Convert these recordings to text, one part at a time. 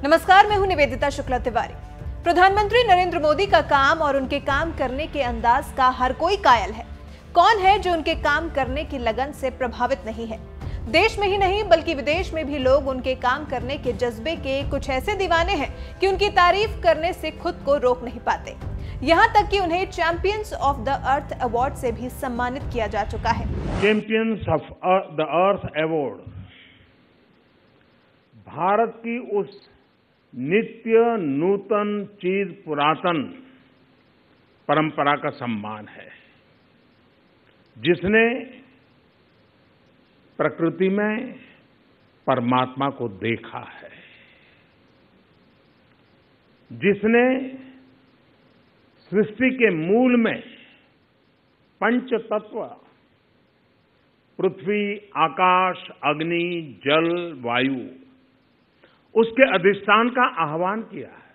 नमस्कार, मैं हूं निवेदिता शुक्ला तिवारी। प्रधानमंत्री नरेंद्र मोदी का काम और उनके काम करने के अंदाज का हर कोई कायल है। कौन है जो उनके काम करने की लगन से प्रभावित नहीं है? देश में ही नहीं बल्कि विदेश में भी लोग उनके काम करने के जज्बे के कुछ ऐसे दीवाने हैं कि उनकी तारीफ करने से खुद को रोक नहीं पाते। यहाँ तक कि उन्हें champions of the earth award से भी सम्मानित किया जा चुका है। Champions of the earth award Bharat की उस नित्य नूतन चीज पुरातन परंपरा का सम्मान है जिसने प्रकृति में परमात्मा को देखा है, जिसने सृष्टि के मूल में पंच तत्व पृथ्वी, आकाश, अग्नि, जल, वायु उसके अधिष्ठान का आह्वान किया है।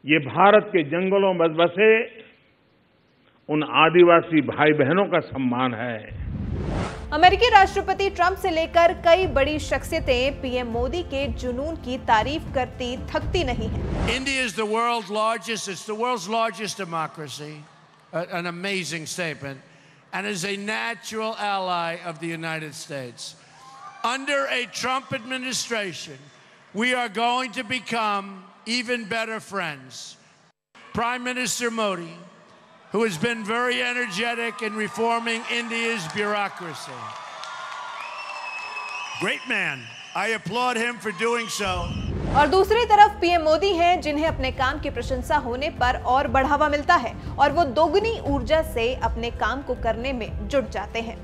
ये भारत के जंगलों में बसे उन आदिवासी भाई बहनों का सम्मान है। अमेरिकी राष्ट्रपति ट्रंप से लेकर कई बड़ी शख्सियतें पीएम मोदी के जुनून की तारीफ करती थकती नहीं है। India is the world's largest, it's the world's largest democracy, an amazing statement, and is a natural ally of the United States. Under a Trump administration, we are going to become even better friends. Prime Minister Modi, who has been very energetic in reforming India's bureaucracy. Great man. I applaud him for doing so. और दूसरी तरफ PM Modi हैं जिन्हें अपने काम की प्रशंसा होने पर और बढ़ावा मिलता है और वो दोगुनी ऊर्जा से अपने काम को करने में जुट जाते हैं।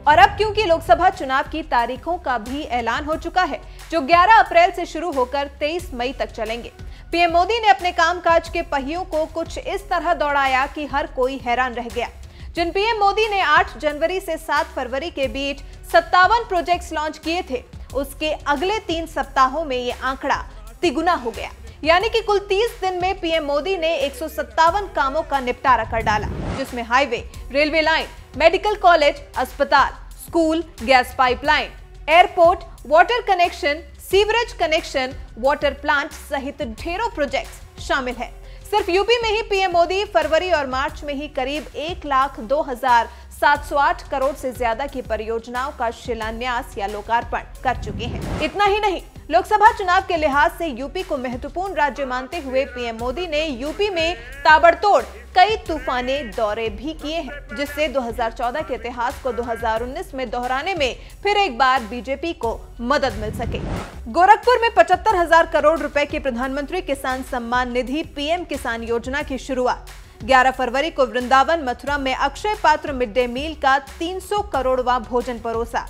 और अब क्योंकि लोकसभा चुनाव की तारीखों का भी ऐलान हो चुका है जो 11 अप्रैल से शुरू होकर 23 मई तक चलेंगे, पीएम मोदी ने अपने कामकाज के पहियों को कुछ इस तरह दौड़ाया कि हर कोई हैरान रह गया। जिन पीएम मोदी ने 8 जनवरी से 7 फरवरी के बीच 57 प्रोजेक्ट्स लॉन्च किए थे, उसके अगले 3 सप्ताहों में ये आंकड़ा तिगुना हो गया। यानी कि कुल 30 दिन में पीएम मोदी ने 157 कामों का निपटारा कर डाला, जिसमें highway, railway line, medical college, अस्पताल, school, gas pipeline, airport, water connection, sewerage connection, water plant सहित ढेरों प्रोजेक्ट्स शामिल हैं। सिर्फ यूपी में ही पीएम मोदी फरवरी और मार्च में ही करीब 1,02,708 करोड़ से ज्यादा की परियोजनाओं का शिलान्यास या लोकार्पण कर चुके हैं। इतना ही नहीं, लोकसभा चुनाव के लिहाज से यूपी को महत्वपूर्ण राज्य मानते हुए पीएम मोदी ने यूपी में ताबड़तोड़ कई तूफानी दौरे भी किए हैं, जिससे 2014 के इतिहास को 2019 में दोहराने में फिर एक बार बीजेपी को मदद मिल सके। गोरखपुर में 75,000 करोड़ रुपए की प्रधानमंत्री किसान सम्मान निधि पीएम किसान योजना की शुरुआत। 11 फरवरी को वृंदावन, मथुरा में अक्षय पात्र मिड डे मील का 300 करोड़वां भोजन परोसा।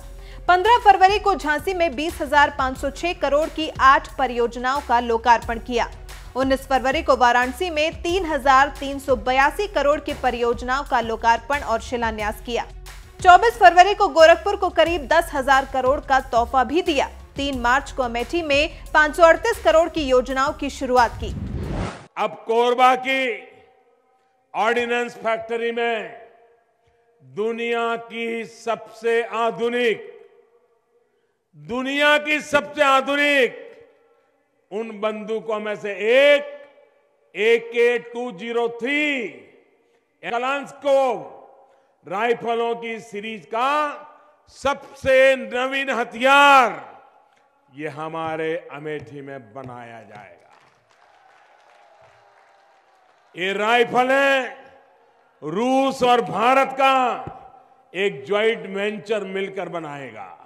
15 फरवरी को झांसी में 20,506 करोड़ की 8 परियोजनाओं का लोकार्पण किया। 19 फरवरी को वाराणसी में 3,382 करोड़ की परियोजनाओं का लोकार्पण और शिलान्यास किया। 24 फरवरी को गोरखपुर को करीब 10,000 करोड़ का तोहफा भी दिया। 3 मार्च को अमेठी में 538 करोड़ की योजनाओं की शुरुआत की। अब कोरबा की ऑर्डिनेंस फैक्ट्री में दुनिया की सबसे आधुनिक उन बंदूकों में से एक AK-203 कलांस्कोव राइफलों की सीरीज का सबसे नवीन हथियार ये हमारे अमेठी में बनाया जाएगा। ये राइफलें रूस और भारत का एक ज्वाइंट वेंचर मिलकर बनाएगा।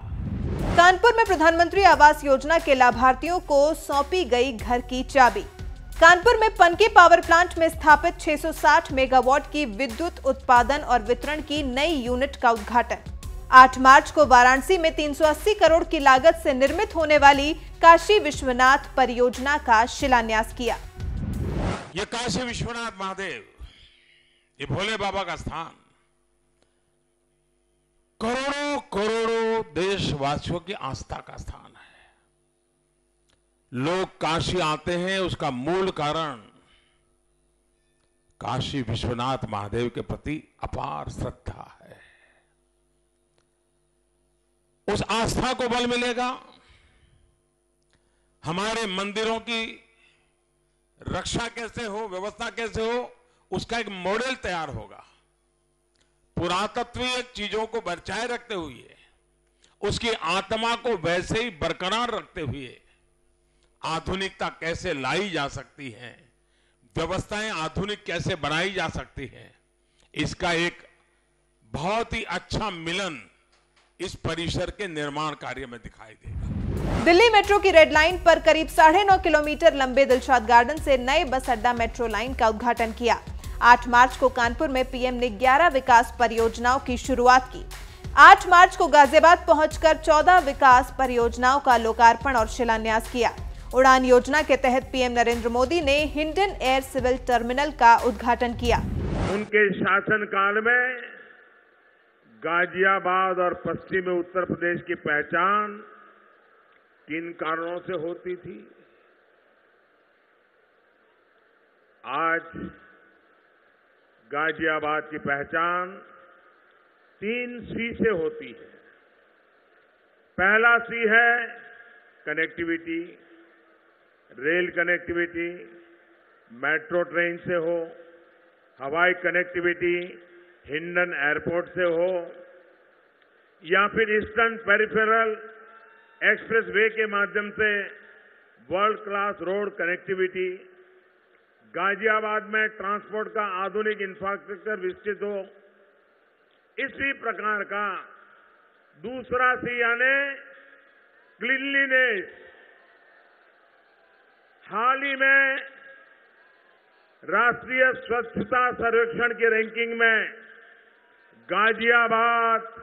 कानपुर में प्रधानमंत्री आवास योजना के लाभार्थियों को सौंपी गई घर की चाबी। कानपुर में पनकी पावर प्लांट में स्थापित 660 मेगावाट की विद्युत उत्पादन और वितरण की नई यूनिट का उद्घाटन। 8 मार्च को वाराणसी में 380 करोड़ की लागत से निर्मित होने वाली काशी विश्वनाथ परियोजना का शिलान्यास किया। ये काशी विश्वनाथ महादेव, ये भोले बाबा का स्थान करोड़ों करोड़ों देशवासियों की आस्था का स्थान है। लोग काशी आते हैं, उसका मूल कारण काशी विश्वनाथ महादेव के प्रति अपार श्रद्धा है। उस आस्था को बल मिलेगा हमारे मंदिरों की रक्षा कैसे हो, व्यवस्था कैसे हो, उसका एक मॉडल तैयार होगा। पुरातत्वीय चीजों को बचाए रखते हुए, उसकी आत्मा को वैसे ही बरकरार रखते हुए आधुनिकता कैसे लाई जा सकती है, व्यवस्थाएं आधुनिक कैसे बनाई जा सकती है, इसका एक बहुत ही अच्छा मिलन इस परिसर के निर्माण कार्य में दिखाई देगा। दिल्ली मेट्रो की रेड लाइन पर करीब 9.5 किलोमीटर लंबे दिलशाद गार्डन से नए बस अड्डा मेट्रो लाइन का उद्घाटन किया। 8 मार्च को कानपुर में पीएम ने 11 विकास परियोजनाओं की शुरुआत की। 8 मार्च को गाजियाबाद पहुंचकर 14 विकास परियोजनाओं का लोकार्पण और शिलान्यास किया। उड़ान योजना के तहत पीएम नरेंद्र मोदी ने हिंडन एयर सिविल टर्मिनल का उद्घाटन किया। उनके शासनकाल में गाजियाबाद और पश्चिमी उत्तर प्रदेश की पहचान किन कारणों से होती थी? आज गाजियाबाद की पहचान 3 सी से होती है। पहला सी है connectivity, rail connectivity, metro train से हो, हवाई कनेक्टिविटी हिंडन एयरपोर्ट से हो, या फिर ईस्टर्न पेरिफेरल एक्सप्रेसवे के माध्यम से world class road connectivity, Ghaziabad में ट्रांसपोर्ट का आधुनिक इंफ्रास्ट्रक्चर विकसित हो। इसी प्रकार का दूसरा सी यानी क्लीनलीनेस। हाल ही में राष्ट्रीय स्वच्छता सर्वेक्षण की रैंकिंग में गाजियाबाद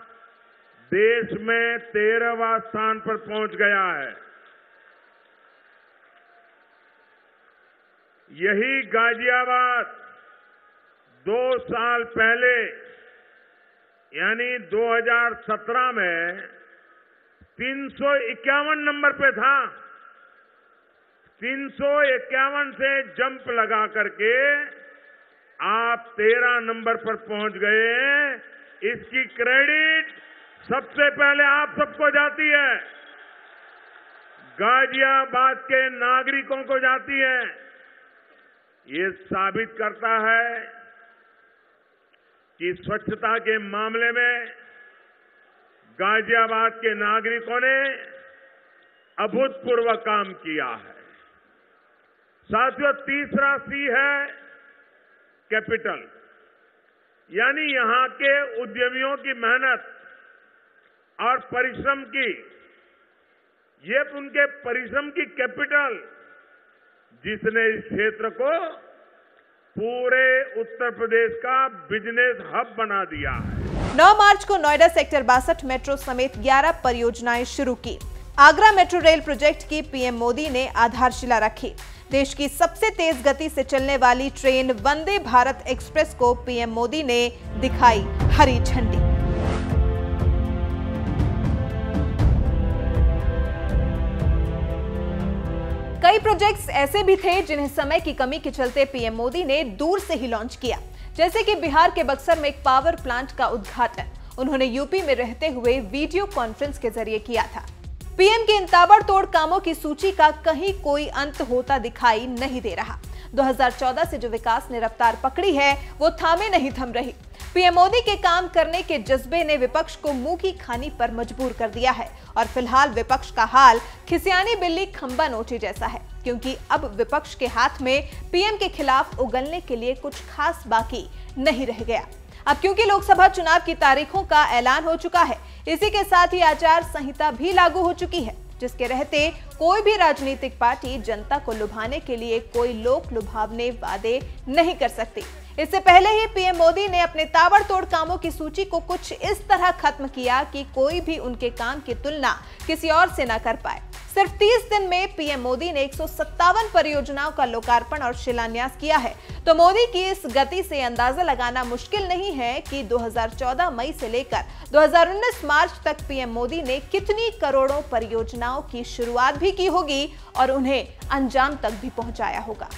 देश में 13वां स्थान पर पहुंच गया है। यही गाजियाबाद 2 साल पहले यानी 2017 में 351 नंबर पे था। 351 से जंप लगा करके आप 13 नंबर पर पहुंच गए हैं। इसकी क्रेडिट सबसे पहले आप सबको जाती है, गाजियाबाद के नागरिकों को जाती है। ये साबित करता है कि स्वच्छता के मामले में गाजियाबाद के नागरिकों ने अभूतपूर्व काम किया है। साथियों, तीसरा सी है कैपिटल, यानी यहां के उद्यमियों की मेहनत और परिश्रम की, ये उनके परिश्रम की कैपिटल जिसने इस क्षेत्र को पूरे उत्तर प्रदेश का बिजनेस हब बना दिया है। 9 मार्च को नोएडा सेक्टर 62 मेट्रो समेत 11 परियोजनाएं शुरू की। आगरा मेट्रो रेल प्रोजेक्ट की पीएम मोदी ने आधारशिला रखी। देश की सबसे तेज गति से चलने वाली ट्रेन वंदे भारत एक्सप्रेस को पीएम मोदी ने दिखाई हरी झंडी। कई प्रोजेक्ट्स ऐसे भी थे जिन्हें समय की कमी के चलते पीएम मोदी ने दूर से ही लॉन्च किया, जैसे कि बिहार के बक्सर में एक पावर प्लांट का उद्घाटन उन्होंने यूपी में रहते हुए वीडियो कॉन्फ्रेंस के जरिए किया था। पीएम के इन ताबड़तोड़ कामों की सूची का कहीं कोई अंत होता दिखाई नहीं दे रहा। 2014 से जो विकास ने रफ्तार पकड़ी है वो थामे नहीं थम रही। पीएम मोदी के काम करने के जज्बे ने विपक्ष को मुंह की खानी पर मजबूर कर दिया है और फिलहाल विपक्ष का हाल खिसियानी बिल्ली खंबा नोची जैसा है, क्योंकि अब विपक्ष के हाथ में पीएम के खिलाफ उगलने के लिए कुछ खास बाकी नहीं रह गया। अब क्योंकि लोकसभा चुनाव की तारीखों का ऐलान हो चुका है, इसी के साथ ही आचार संहिता भी लागू हो चुकी है, जिसके रहते कोई भी राजनीतिक पार्टी जनता को लुभाने के लिए कोई लोक लुभावने वादे नहीं कर सकती। इससे पहले ही पीएम मोदी ने अपने ताबड़तोड़ कामों की सूची को कुछ इस तरह खत्म किया कि कोई भी उनके काम की तुलना किसी और से न कर पाए। सिर्फ 30 दिन में पीएम मोदी ने 157 परियोजनाओं का लोकार्पण और शिलान्यास किया है। तो मोदी की इस गति से अंदाजा लगाना मुश्किल नहीं है कि 2014 मई से लेकर 2019 मार्च तक पीएम मोदी ने कितनी करोड़ों परियोजनाओं की शुरुआत भी की होगी और उन्हें अंजाम तक भी पहुंचाया होगा।